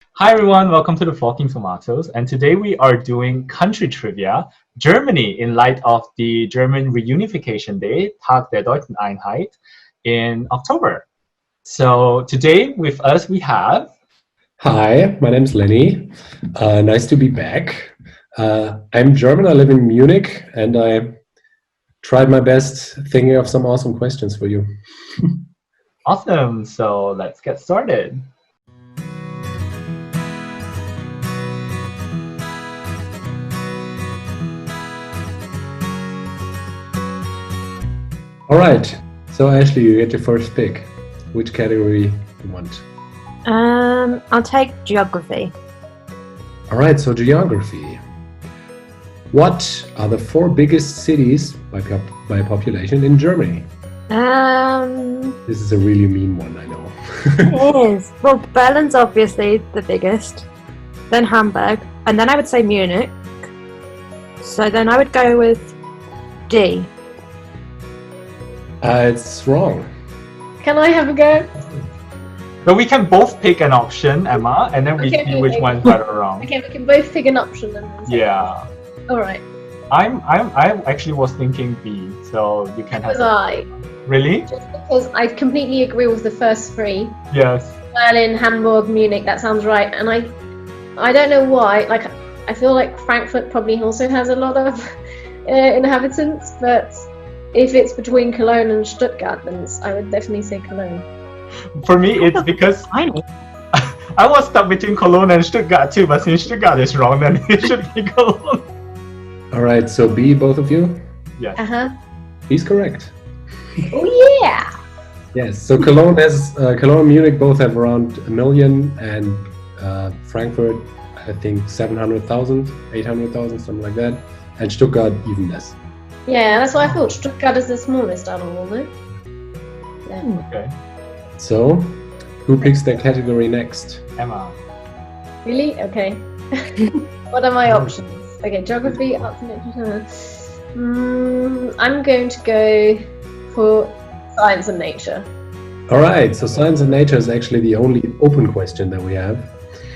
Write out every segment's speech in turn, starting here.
Hi everyone, welcome to the Forking Tomatoes. And today we are doing country trivia, Germany, in light of the German Reunification Day, Tag der Deutschen Einheit, in October. So today with us we have... Hi, my name's Lenny. Nice to be back. I'm German, I live in Munich, and I tried my best thinking of some awesome questions for you. Awesome, so let's get started. All right, so Ashley, you get your first pick. Which category do you want? I'll take geography. All right, so geography. What are the 4 biggest cities by population in Germany? This is a really mean one, I know. It is. Well, Berlin's obviously the biggest, then Hamburg, and then I would say Munich. So then I would go with D. It's wrong. Can I have a go? But we can both pick an option, Emma, and then we see which one's right or wrong. Okay, we can both pick an option then. Yeah. Alright. I actually was thinking B, so you can have... Really? Just because I completely agree with the first 3. Yes. Berlin, Hamburg, Munich, that sounds right. And I don't know why, like, I feel like Frankfurt probably also has a lot of inhabitants, but if it's between Cologne and Stuttgart, then I would definitely say Cologne. For me, it's because I was stuck between Cologne and Stuttgart too, but since Stuttgart is wrong, then it should be Cologne. All right, so B, both of you? Yes. B's correct. Oh yeah! Yes, so Cologne and Munich both have around 1 million, and Frankfurt, I think 700,000, 800,000, something like that, and Stuttgart even less. Yeah, that's what I thought. Stuttgart is the smallest out of all, no? Yeah. Okay. So, who picks the category next? Emma. Really? Okay. What are my options? Okay, geography, arts and literature. I'm going to go for science and nature. All right, so science and nature is actually the only open question that we have.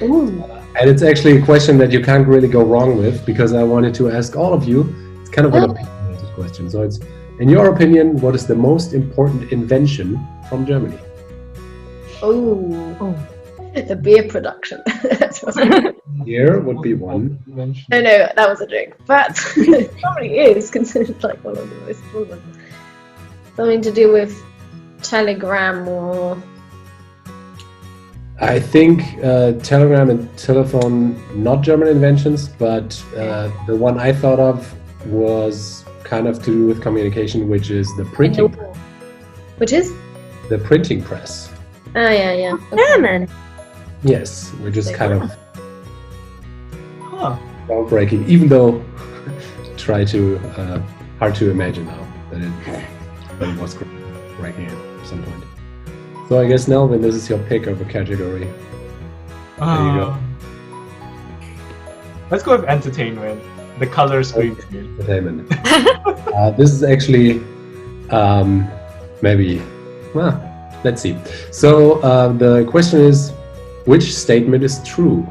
Ooh. And it's actually a question that you can't really go wrong with, because I wanted to ask all of you. It's kind of an opinionated question. So it's, in your opinion, what is the most important invention from Germany? Oh, the beer production. That's what Beer would be one. No, that was a joke. But it probably is considered like one of the most important. Something to do with telegram or... I think telegram and telephone, not German inventions, but the one I thought of was kind of to do with communication, which is the printing press. Which is? The printing press. Ah, yeah. German. Yes, which is kind of Huh. groundbreaking, even though try to hard to imagine now that it was groundbreaking at some point. So I guess Nelvin, this is your pick of a category. There you go. Let's go with entertainment. The color screen. Entertainment. This is actually maybe. Well, let's see. So the question is, which statement is true?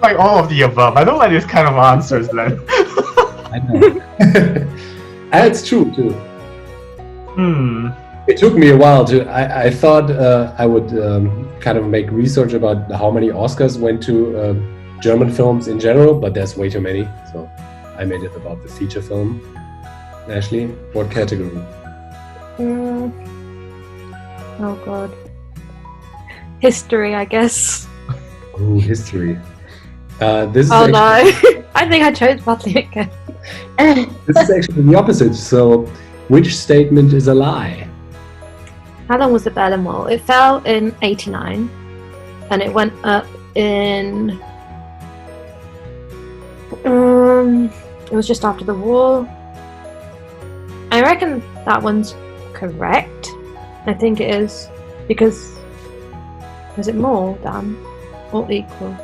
Like all of the above. I don't like this kind of answers, Len. I know. And it's true too. It took me a while to. I thought I would kind of make research about how many Oscars went to German films in general, but there's way too many. So I made it about the feature film. Ashley, what category? Oh god. History, I guess. Oh, history. This is Oh no. I think I chose badly again. This is actually the opposite. So, which statement is a lie? How long was the Berlin Wall? It fell in 89 and it went up in it was just after the war. I reckon that one's correct. I think it is, because is it more than or equal?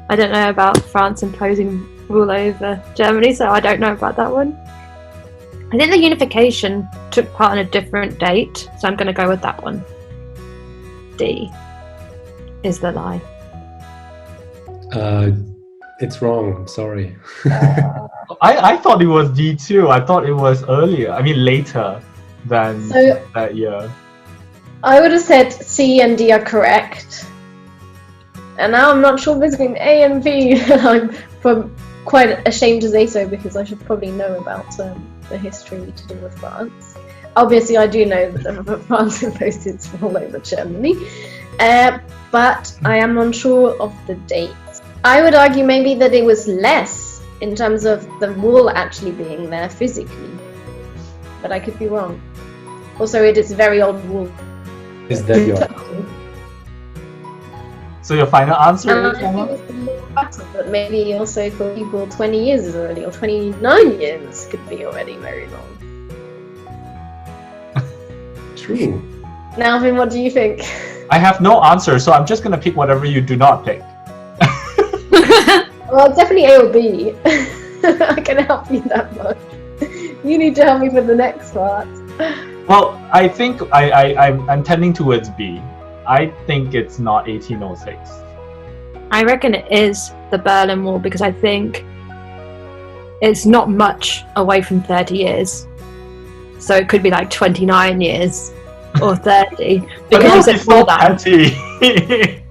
I don't know about France imposing rule over Germany, so I don't know about that one. I think the unification took part on a different date, so I'm going to go with that one. D is the lie. It's wrong. I'm sorry. I thought it was D too. I thought it was earlier. I mean later than So that year. I would have said C and D are correct. And now I'm not sure between A and B. I'm quite ashamed to say so because I should probably know about the history to do with France. Obviously, I do know that France imposed its rule over Germany, but I am unsure of the date. I would argue maybe that it was less in terms of the wall actually being there physically, but I could be wrong. Also, it is a very old wall. Is that your? So your final answer is, And I Emma? think it's a little better, but maybe also for people 20 years is already, or 29 years could be already very long. True. Now, Vin, what do you think? I have no answer, so I'm just gonna pick whatever you do not pick. Well, definitely A or B. I can help you that much. You need to help me for the next part. Well, I think I'm tending towards B. I think it's not 1806. I reckon it is the Berlin Wall because I think it's not much away from 30 years. So it could be like 29 years or 30. But Because you that said would be so more than. petty.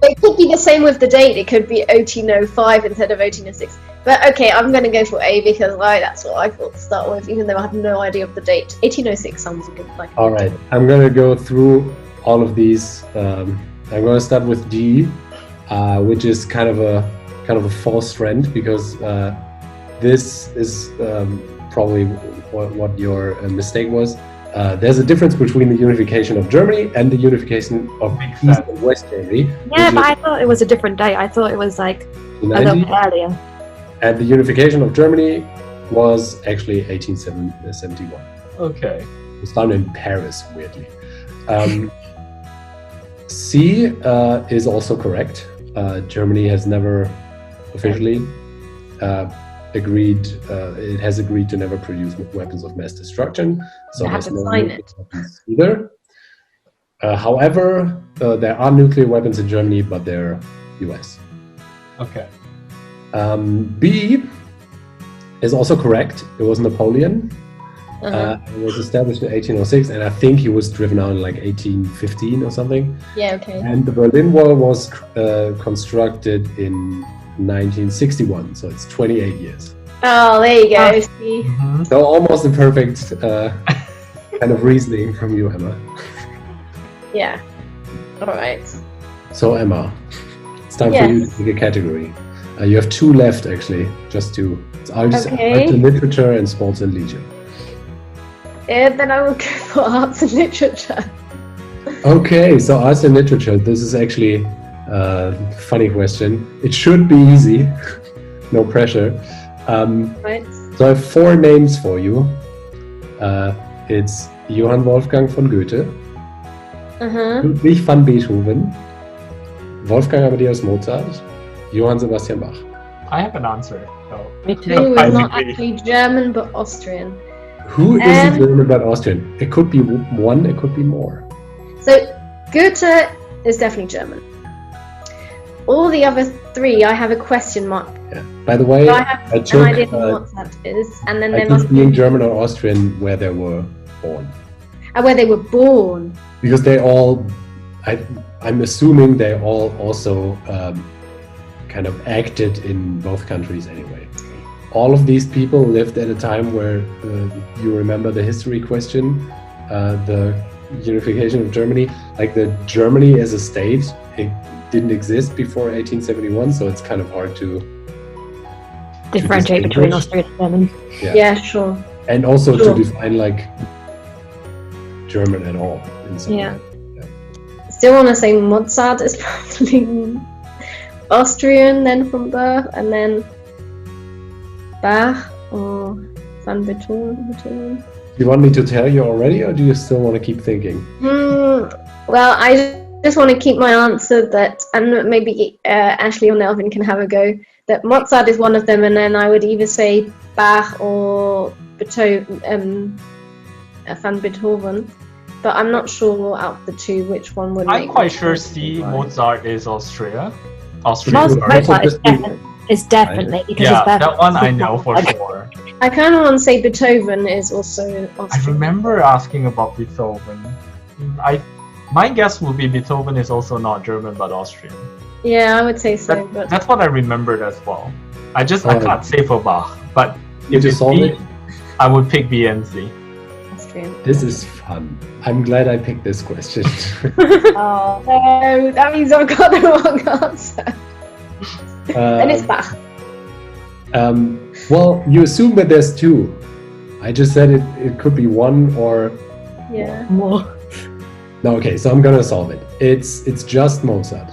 It could be the same with the date. It could be 1805 instead of 1806. But okay, I'm going to go for A because that's what I thought to start with, even though I have no idea of the date. 1806 sounds good. All right. I'm gonna go through all of these. I'm gonna start with D, which is kind of a false friend because this is probably what your mistake was. There's a difference between the unification of Germany and the unification of Makes East sense. and West Germany. Yeah, which but I thought it was a different date. I thought it was like is a little 90, bit earlier. and the unification of Germany was actually 1871. Okay. It was done in Paris, weirdly. C is also correct. Germany has never officially agreed. It has agreed to never produce weapons of mass destruction. So You have there's to no sign nuclear it. weapons either. However, there are nuclear weapons in Germany, but they're US. Okay. B is also correct. It was Napoleon. Uh-huh. It was established in 1806, and I think he was driven out in like 1815 or something. Yeah, okay. And the Berlin Wall was constructed in 1961, so it's 28 years. Oh, there you go. Ah. See? Mhm. So almost a perfect kind of reasoning from you, Emma. Yeah. All right. So Emma, it's time for you Yes. to pick a category. You have two left, actually. Just two. It's arts, Okay. art and literature and sports and leisure. Then I will go for arts and literature. Okay, so arts and literature. This is actually a funny question. It should be easy. No pressure. Right. So I have four names for you. It's Johann Wolfgang von Goethe, Uh-huh. Ludwig van Beethoven, Wolfgang Amadeus Mozart, Johann Sebastian Bach. I have an answer. So. Me too. Who is not Surprisingly. actually German but Austrian. Who isn't German but Austrian? It could be one, it could be more. So Goethe is definitely German. All the other three, I have a question mark. Yeah. By the way, So I have I an took, idea of what that is, and then I there took must being be German or Austrian where they were born. where they were born. Because they all, I'm assuming they all also kind of acted in both countries anyway. All of these people lived at a time where, you remember the history question, the unification of Germany, like the Germany as a state, it didn't exist before 1871, so it's kind of hard to Differentiate between distinguish. Austrian and German. Yeah, sure. and also Sure. to define like German at all in some Yeah. way. Still want to say Mozart is probably Austrian, then from birth, and then Bach or Van Beethoven. Do you want me to tell you already, or do you still want to keep thinking? Well, I just want to keep my answer that, and maybe Ashley or Nelvin can have a go, that Mozart is one of them, and then I would either say Bach or Van Beethoven. but I'm not sure out of the two which one would I'm make quite me sure think C, why. Mozart is Austria. Most sorry. Mozart is definitely because Yeah, it's Bavaria. that one I know for sure. I kind of want to say Beethoven is also I Austrian. remember asking about Beethoven. My guess would be Beethoven is also not German but Austrian. Yeah, I would say so, but That's what I remembered as well. I Alright. can't say for Bach, but You if just it's solved B, it? I would pick B and C. Austrian. This is fun. I'm glad I picked this question. Oh no, that means I've got the wrong answer. Then it's Bach. Well, you assume that there's two. I just said it could be one or... Yeah. More. No, okay, so I'm gonna solve it. It's just Mozart.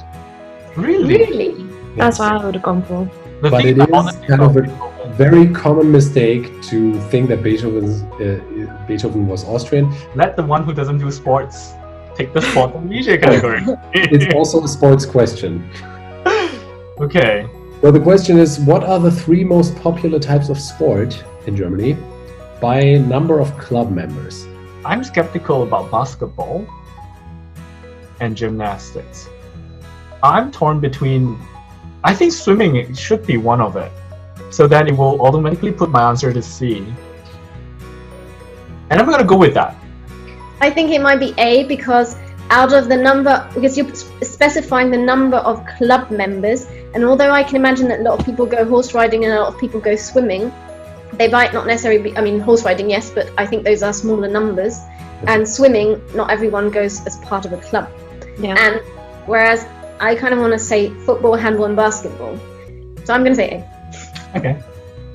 Really? Really? That's what I would have gone for. The But thing it I is honestly kind of thought a Beethoven- very common mistake to think that Beethoven was Austrian. Let the one who doesn't do sports take the sport and leisure category. It's also a sports question. Okay. So the question is, what are the three most popular types of sport in Germany by number of club members? I'm skeptical about basketball and gymnastics. I'm torn between. I think swimming should be one of it. So then it will automatically put my answer to C. And I'm gonna go with that. I think it might be A because out of the number, because you're specifying the number of club members, and although I can imagine that a lot of people go horse riding and a lot of people go swimming, they might not necessarily be, I mean, horse riding, yes, but I think those are smaller numbers. And swimming, not everyone goes as part of a club. Yeah. And whereas I kind of want to say football, handball, and basketball. So I'm going to say A. Okay.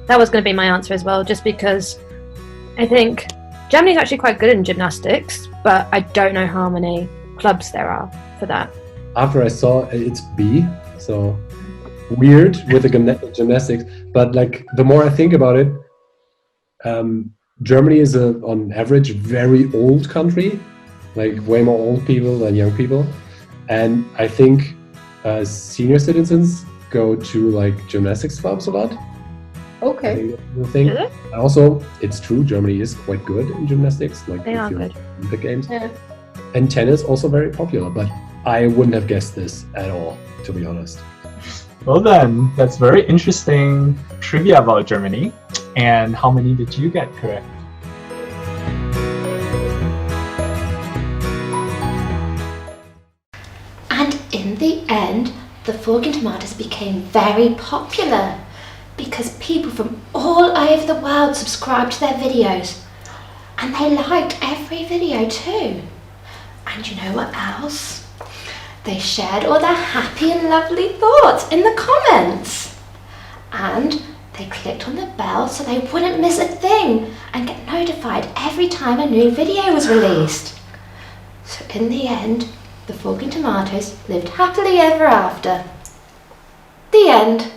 That was going to be my answer as well, just because I think Germany's actually quite good in gymnastics, but I don't know how many clubs there are for that. After I saw it's B, so weird with the gymnastics. But like the more I think about it, Germany is on average very old country, like way more old people than young people, and I think senior citizens go to like gymnastics clubs a lot. I Okay. think that's the thing. Is it? And also, it's true, Germany is quite good in gymnastics. Like They if are you good. Olympic Games. Yeah. And tennis also very popular, but I wouldn't have guessed this at all, to be honest. Well then, that's very interesting trivia about Germany. And how many did you get correct? And in the end, the Fork and Tomatoes became very popular because people from all over the world subscribed to their videos. And they liked every video too. And you know what else? They shared all their happy and lovely thoughts in the comments. And they clicked on the bell so they wouldn't miss a thing and get notified every time a new video was released. So in the end, the Fork and Tomatoes lived happily ever after. The end.